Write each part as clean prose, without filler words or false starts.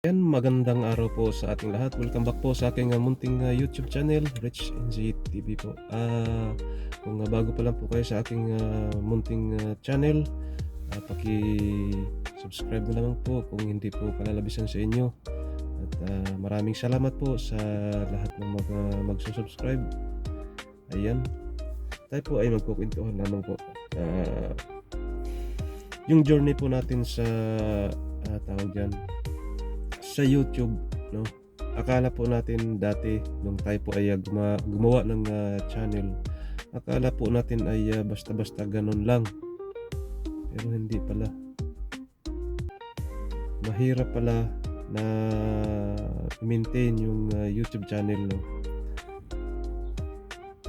Yan, magandang araw po sa ating lahat. Welcome back po sa aking munting YouTube channel, Rich NG TV po. Kung bago pa lang po kayo sa aking munting channel, paki-subscribe na lamang po kung hindi po kalalabisan sa inyo. At maraming salamat po sa lahat ng magsusubscribe. Ayan, tayo po ay magkukwentuhan lamang po. Yung journey po natin sa tawag dyan, sa YouTube, no? Akala po natin dati nung tayo po ay gumawa ng channel, akala po natin ay basta-basta ganun lang. Pero hindi pala. Mahirap pala na maintain yung YouTube channel, no?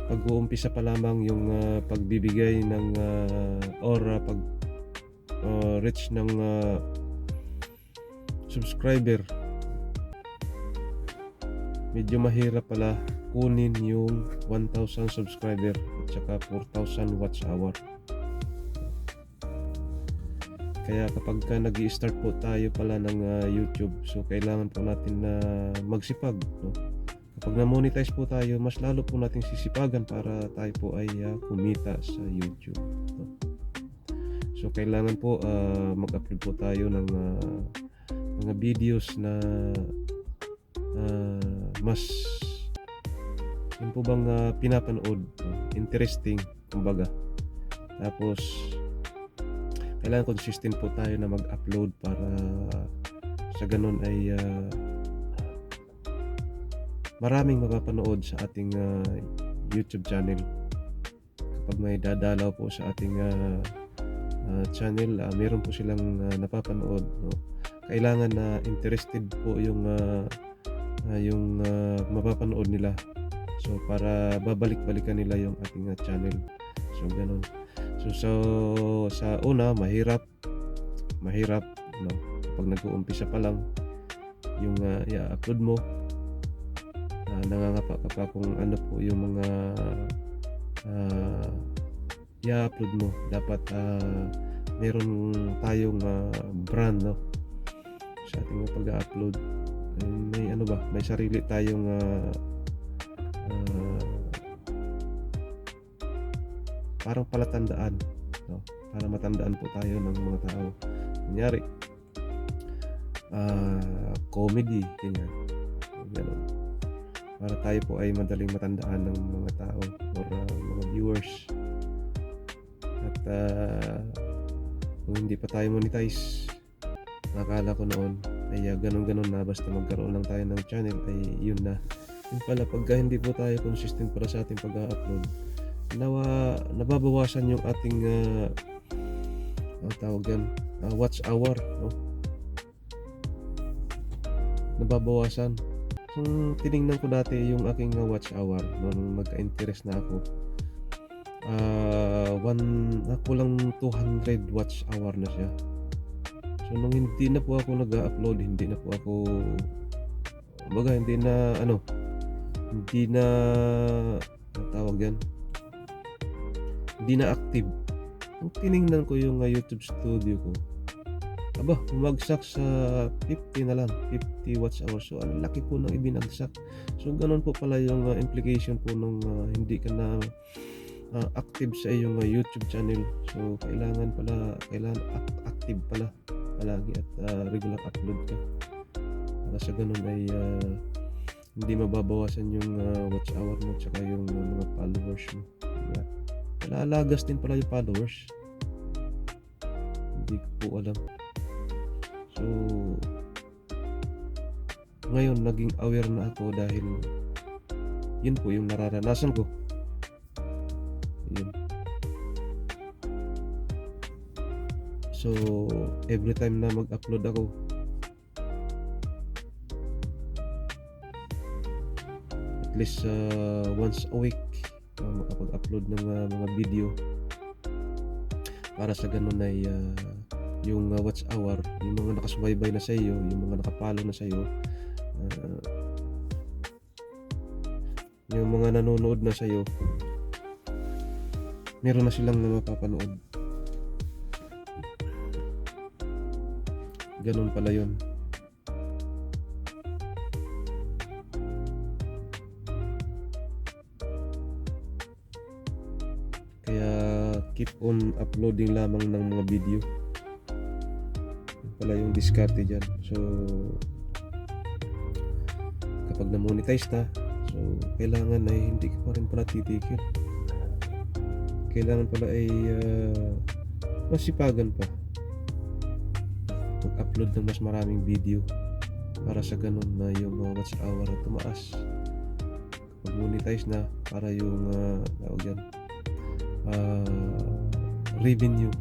Pag-uumpisa pa lamang yung pagbibigay ng reach ng subscriber, medyo mahirap pala kunin yung 1,000 subscriber at saka 4,000 watch hour. Kaya kapag nag-i-start po tayo pala ng YouTube, so kailangan po natin na magsipag, no? Kapag na-monetize po tayo, mas lalo po natin sisipagan para tayo po ay kumita sa YouTube, no? So kailangan po mag-upload po tayo ng mga videos na mas yun po bang pinapanood, interesting kumbaga. Tapos kailangan consistent po tayo na mag-upload para sa ganun ay maraming mapapanood sa ating YouTube channel. Kapag may dadalaw po sa ating channel, meron po silang napapanood, no? Kailangan na interested po yung mapapanood nila, so para babalik-balikan nila yung ating channel. So ganun. So sa una mahirap, no? Kapag nag-uumpisa pa lang yung i-upload mo, nangangapa ka pa kung ano po yung mga i-upload mo. Dapat meron tayong brand, no, sa ating pag-upload. May sarili tayong parang palatandaan, no? Para matandaan po tayo ng mga tao. Kunyari comedy, ganun. Para tayo po ay madaling matandaan ng mga tao or mga viewers. At kung hindi pa tayo monetize, nakala ko noon ay ganun na basta magkaroon lang tayo ng channel ay yun na. Yun pala, pagka hindi po tayo consistent para sa ating pag-upload, nababawasan yung ating watch hour, no? Nababawasan. Kung tinignan ko dati yung aking watch hour nung nagka-interest na ako, kulang 200 watch hour na siya. So nung hindi na po ako nag-upload, hindi na hindi na active. Kung tiningnan ko yung YouTube studio ko, bumagsak sa 50 na lang, 50 watch hours. So ang laki po ng ibinagsak. So ganun po pala yung implication po nung hindi ka na active sa iyong YouTube channel. So kailangan active pala palagi at regular upload ka para sa ganun ay hindi mababawasan yung watch hour mo tsaka yung mga followers mo. Malalagas din pala yung followers, hindi ko po alam. So ngayon naging aware na ako dahil yun po yung nararanasan ko. Yun. So every time na mag-upload ako, at least once a week makapag-upload ng mga video para sa ganun ay yung watch hour, yung mga nakasubaybay na sa iyo, yung mga nakapalo na sa iyo, yung mga nanonood na sa iyo, meron na silang mapapanood. Ganun pala yun. keep on uploading lamang ng mga video. Yun pala yung diskarte dyan. So kapag na-monetize na, so kailangan ay hindi ka pa rin pala titigil. Kailangan pala ay masipagan pa mag-upload ng mas maraming video para sa ganun na yung watch hour na tumaas. Kapag monetize na, para yung revenue,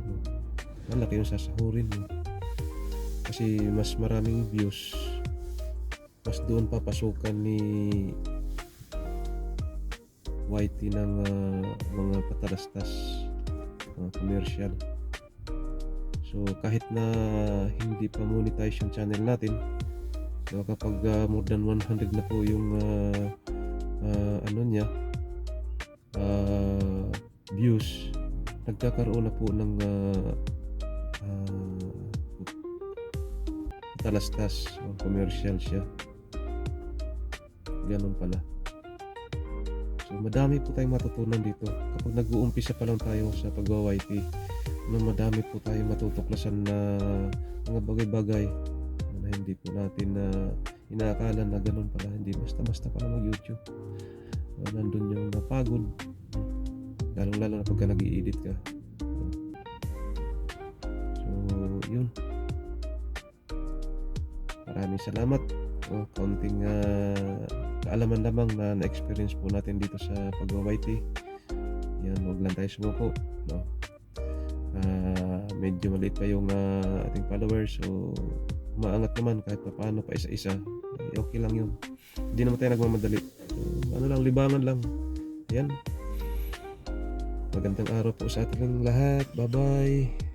malaki yung sasahurin mo. Kasi mas maraming views, mas doon papasukan ni YT ng mga patalastas, mga commercial. So kahit na hindi pa monetize yung channel natin, so kapag more than 100 na po yung views, nagkakaroon na po ng patalastas o commercial siya. Ganun pala. So madami po tayong matutunan dito kapag nag-uumpisa pa lang tayo sa pag-YT. Madami po tayong matutuklasan na mga bagay-bagay na hindi po natin inaakala na ganun pala. Hindi basta-basta pala mag-YouTube. Nandun yung napagod, lalong-lalo na pagka nag-i-edit ka. So yun, maraming salamat. Konting kaalaman lamang na na-experience po natin dito sa pag-YT. Yan, huwag lang tayo sumuko, no? Medyo maliit pa yung ating followers, so umaangat naman kahit paano pa isa-isa. Okay lang yun, hindi naman tayo nagmamadali. So, libangan lang. Yan, magandang araw po sa ating lahat. Bye bye.